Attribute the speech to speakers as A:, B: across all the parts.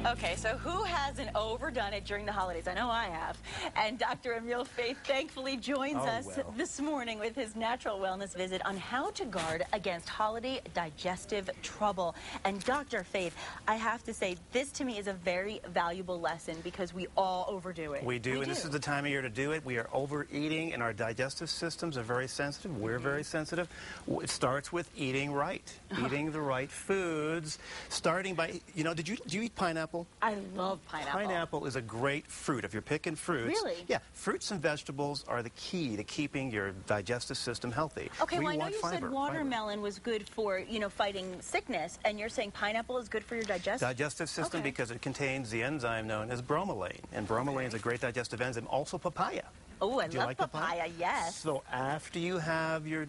A: Okay, so who hasn't overdone it during the holidays? I know I have. And Dr. Emil Faithe thankfully joins us this morning with his natural wellness visit on how to guard against holiday digestive trouble. And Dr. Faithe, I have to say, this to me is a very valuable lesson because we all overdo it.
B: We do, and this is the time of year to do it. We are overeating, and our digestive systems are very sensitive. We're very sensitive. It starts with eating right, eating the right foods, starting by, you know, do you eat pineapple?
A: I love pineapple.
B: Pineapple is a great fruit. If you're picking fruits.
A: Really?
B: Yeah, fruits and vegetables are the key to keeping your digestive system healthy.
A: Okay, well, I know you said watermelon was good for, you know, fighting sickness, and you're saying pineapple is good for your digestive
B: system because it contains the enzyme known as bromelain, and bromelain is a great digestive enzyme. Also papaya.
A: Oh, I love papaya, yes.
B: So after you have your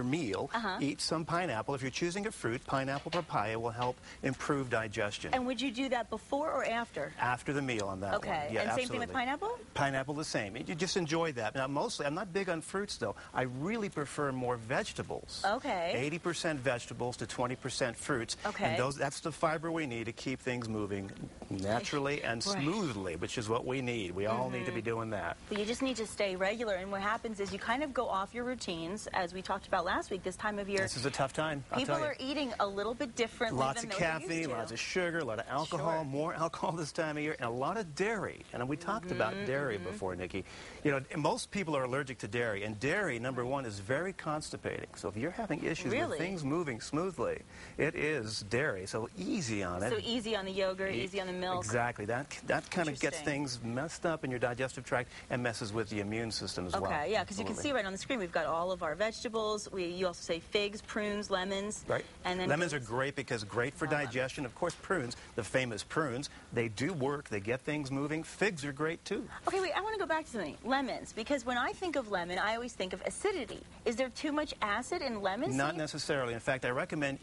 B: meal, eat some pineapple. If you're choosing a fruit, pineapple, papaya will help improve digestion.
A: And would you do that before or after?
B: After the meal on that one.
A: Okay,
B: Yeah,
A: and
B: absolutely.
A: same thing with pineapple?
B: Pineapple the same. You just enjoy that. Now, mostly, I'm not big on fruits, though. I really prefer more vegetables.
A: Okay.
B: 80% vegetables to 20% fruits.
A: Okay.
B: And that's the fiber we need to keep things moving naturally and smoothly, which is what we need. We all need to be doing that.
A: But you just need to stay regular, and what happens is you kind of go off your routines, as we talked about last week, this time of year.
B: This is a tough time, I'll
A: People
B: tell you.
A: are eating a little bit differently
B: lots
A: than
B: of
A: they used
B: caffeine,
A: to.
B: lots of sugar, a lot of alcohol, more alcohol this time of year, and a lot of dairy. And we talked about dairy before, Nikki. You know, most people are allergic to dairy, and dairy, number one, is very constipating. So if you're having issues with things moving smoothly, it is dairy. So easy on it.
A: So easy on the yogurt, easy on the milk.
B: Exactly. That kind of gets things messed up in your digestive tract and messes with the immune system as well.
A: Okay, yeah, because you can see right on the screen we've got all of our vegetables. You also say figs, prunes, lemons.
B: Right.
A: And then
B: lemons are great because great for digestion. Of course, prunes, the famous prunes, they do work. They get things moving. Figs are great too.
A: Okay, wait, I want to go back to something. Lemons, because when I think of lemon, I always think of acidity. Is there too much acid in lemons?
B: Not necessarily. In fact, I recommend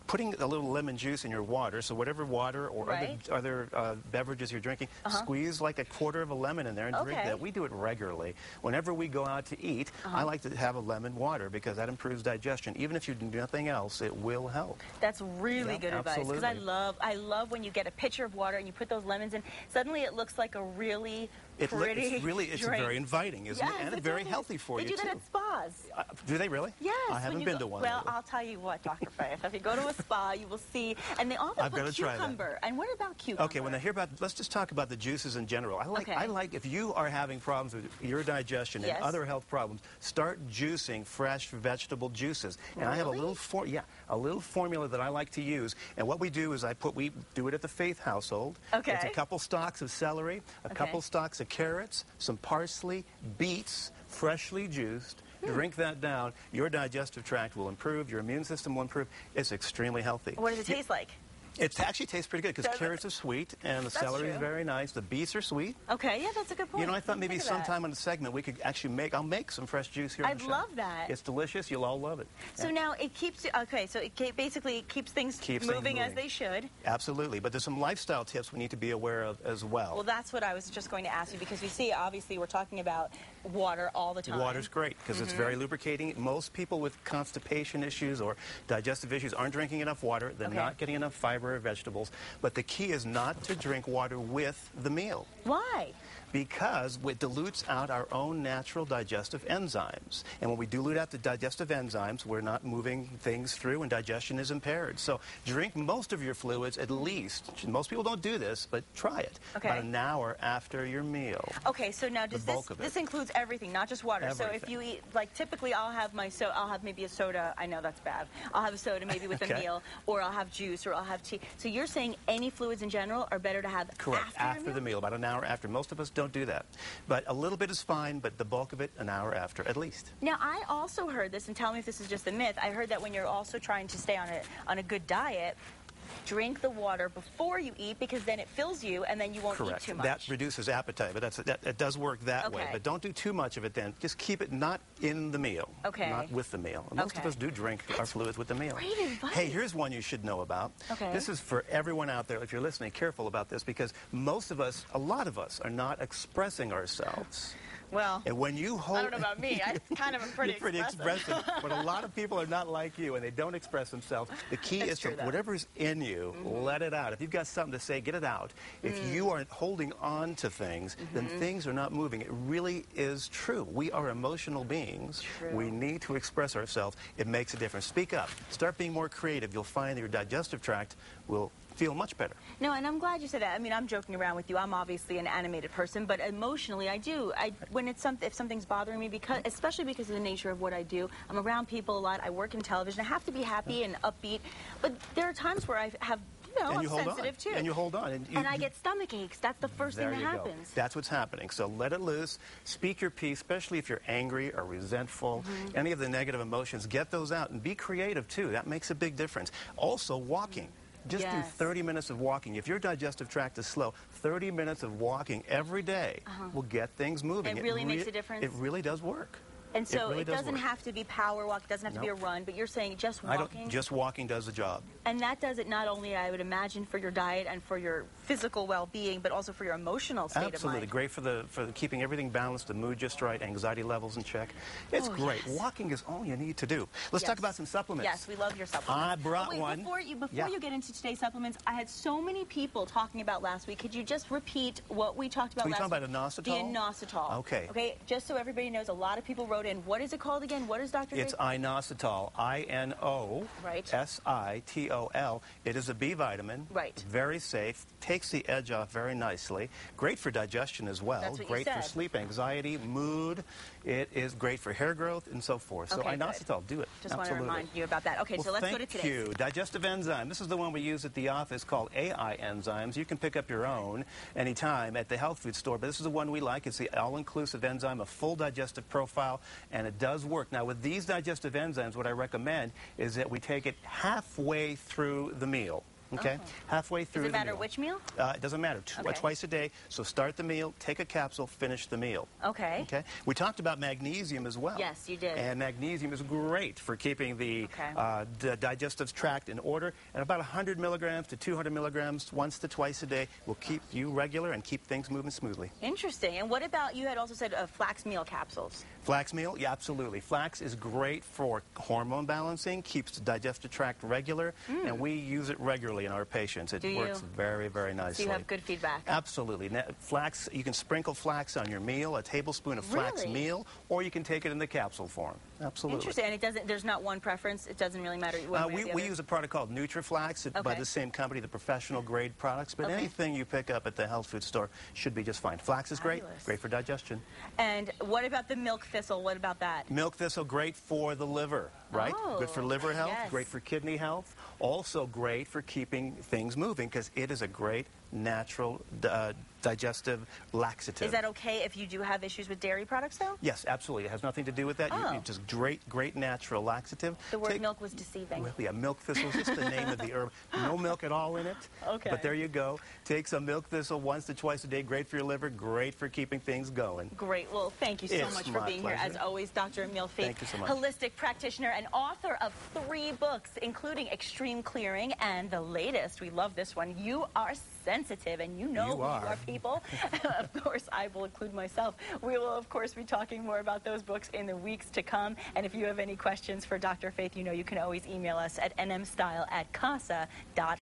B: putting a little lemon juice in your water. So whatever water or other beverages you're drinking, squeeze like a quarter of a lemon in there and drink that. We do it regularly. Whenever we go out to eat, I like to have a lemon water because that improves digestion. Even if you do nothing else, it will help.
A: That's really good advice, because I love when you get a pitcher of water and you put those lemons in. Suddenly it looks like a really pretty
B: it's very inviting, isn't it? And it's very healthy for you, too.
A: They do that at spas.
B: Do they really?
A: Yes.
B: I haven't been to one.
A: Well, I'll tell you what, Dr. Faithe. If you go to a spa, you will see. And they often put cucumber. And what about cucumber?
B: Okay, when I hear about, let's just talk about the juices in general. I like if you are having problems with your digestion and other health problems, start juicing fresh vegetable juices. And I have a little formula that I like to use. And what we do is we do it at the Faithe household.
A: Okay.
B: It's a couple stalks of celery, a couple stalks of carrots, some parsley, beets, freshly juiced. Drink that down. Your digestive tract will improve. Your immune system will improve. It's extremely healthy.
A: What does it taste like?
B: It actually tastes pretty good because carrots are sweet and the celery is very nice. The beets are sweet.
A: Okay, yeah, that's a good point.
B: You know, I thought maybe sometime in the segment we could actually I'll make some fresh juice here on the show.
A: I'd love that.
B: It's delicious. You'll all love it.
A: So now it keeps, so it basically keeps things moving as they should.
B: Absolutely. But there's some lifestyle tips we need to be aware of as well.
A: Well, that's what I was just going to ask you, because we see, obviously, we're talking about water all the time.
B: Water's great because it's very lubricating. Most people with constipation issues or digestive issues aren't drinking enough water. They're not getting enough fiber or vegetables. But the key is not to drink water with the meal.
A: Why?
B: Because it dilutes out our own natural digestive enzymes. And when we dilute out the digestive enzymes, we're not moving things through and digestion is impaired. So drink most of your fluids at least. Most people don't do this, but try it. About an hour after your meal.
A: Okay, so now does this includes everything, not just water.
B: Everything.
A: So if you eat, like typically I'll have maybe a soda. I know that's bad. I'll have a soda maybe with a meal, or I'll have juice, or I'll have tea. So you're saying any fluids in general are better to have
B: after the meal, about an hour after. Most of us don't do that. But a little bit is fine, but the bulk of it an hour after, at least.
A: Now, I also heard this, and tell me if this is just a myth. I heard that when you're also trying to stay on a good diet, drink the water before you eat, because then it fills you and then you won't eat too much. That
B: reduces appetite, but that does work that way. But don't do too much of it then. Just keep it not in the meal, not with the meal. Most of us do drink our fluids with the meal.
A: Great advice.
B: Hey, here's one you should know about. This is for everyone out there. If you're listening, careful about this, because most of us, a lot of us, are not expressing ourselves.
A: Well,
B: and when you hold,
A: I don't know about me. I'm kind of a pretty
B: expressive. But a lot of people are not like you, and they don't express themselves. The key is to whatever's in you, let it out. If you've got something to say, get it out. If you aren't holding on to things, then things are not moving. It really is true. We are emotional beings.
A: True.
B: We need to express ourselves. It makes a difference. Speak up. Start being more creative. You'll find that your digestive tract will feel much better.
A: No, and I'm glad you said that. I mean, I'm joking around with you. I'm obviously an animated person, but emotionally, when it's if something's bothering me, especially because of the nature of what I do, I'm around people a lot. I work in television. I have to be happy and upbeat, but there are times where I have. I'm sensitive too.
B: And you hold on.
A: And I get stomach aches. That's the first thing that happens.
B: Go. That's what's happening. So let it loose. Speak your piece, especially if you're angry or resentful. Any of the negative emotions, get those out. And be creative too. That makes a big difference. Also, walking. Just do 30 minutes of walking. If your digestive tract is slow, 30 minutes of walking every day will get things moving.
A: It really makes a difference?
B: It really does work.
A: And so it doesn't have to be power walk, it doesn't have to be a run, but you're saying just walking?
B: Just walking does the job.
A: And that does it not only, I would imagine, for your diet and for your physical well-being, but also for your emotional state of mind.
B: Absolutely. Great for keeping everything balanced, the mood just right, anxiety levels in check. It's great. Yes. Walking is all you need to do. Let's talk about some supplements.
A: Yes, we love your supplements.
B: I brought one.
A: Before you get into today's supplements, I had so many people talking about last week. Could you just repeat what we talked about last week?
B: Are you talking about inositol?
A: The inositol.
B: Okay.
A: Okay, just so everybody knows, a lot of people wrote in. What is it called again? What is Dr.
B: It's inositol, I-N-O-S-I-T-O-L. It is a B vitamin.
A: Right.
B: Very safe. Takes the edge off very nicely. Great for digestion as well.
A: That's what
B: great
A: you said.
B: For sleep, anxiety, mood. It is great for hair growth and so forth. So inositol, do it.
A: Just want to remind you about that. Okay, so let's go to today.
B: Thank you. Digestive enzyme. This is the one we use at the office called AI enzymes. You can pick up your own anytime at the health food store, but this is the one we like. It's the all-inclusive enzyme, a full digestive profile, and it does work. Now, with these digestive enzymes, what I recommend is that we take it halfway through the meal. Okay? Halfway through the meal.
A: Does it matter which meal?
B: It doesn't matter. Twice a day. So start the meal, take a capsule, finish the meal.
A: Okay.
B: Okay? We talked about magnesium as well.
A: Yes, you did.
B: And magnesium is great for keeping the digestive tract in order. And about 100 milligrams to 200 milligrams once to twice a day will keep you regular and keep things moving smoothly.
A: Interesting. And what about, you had also said flax meal capsules.
B: Flax meal? Yeah, absolutely. Flax is great for hormone balancing, keeps the digestive tract regular, and we use it regularly in our patients. It works very, very nicely.
A: So you have good feedback?
B: Absolutely. Flax, you can sprinkle flax on your meal, a tablespoon of flax meal, or you can take it in the capsule form. Absolutely.
A: Interesting. And it doesn't, there's not one preference? It doesn't really matter one way or the other?
B: We use a product called NutriFlax by the same company, the professional grade products, but anything you pick up at the health food store should be just fine. Flax is great for digestion.
A: And what about the milk thistle? What about that?
B: Milk thistle, great for the liver, right? Good for liver health, great for kidney health, also great for keeping things moving because it is a great natural digestive laxative.
A: Is that okay if you do have issues with dairy products, though?
B: Yes, absolutely. It has nothing to do with that. You just great natural laxative.
A: The word milk was deceiving.
B: Well, yeah, milk thistle is just the name of the herb. No milk at all in it.
A: Okay.
B: But there you go. Take some milk thistle once to twice a day. Great for your liver. Great for keeping things going.
A: Great. Well, thank you so much for being here. As always, Dr. Emil Faithe,
B: thank you so much.
A: Holistic practitioner and author of 3 books, including Extreme Clearing and the latest. We love this one. You Are Sensitive, and you know who you are, people. Of course, I will include myself. We will, of course, be talking more about those books in the weeks to come. And if you have any questions for Dr. Faithe, you know you can always email us at nmstyle@casa.health.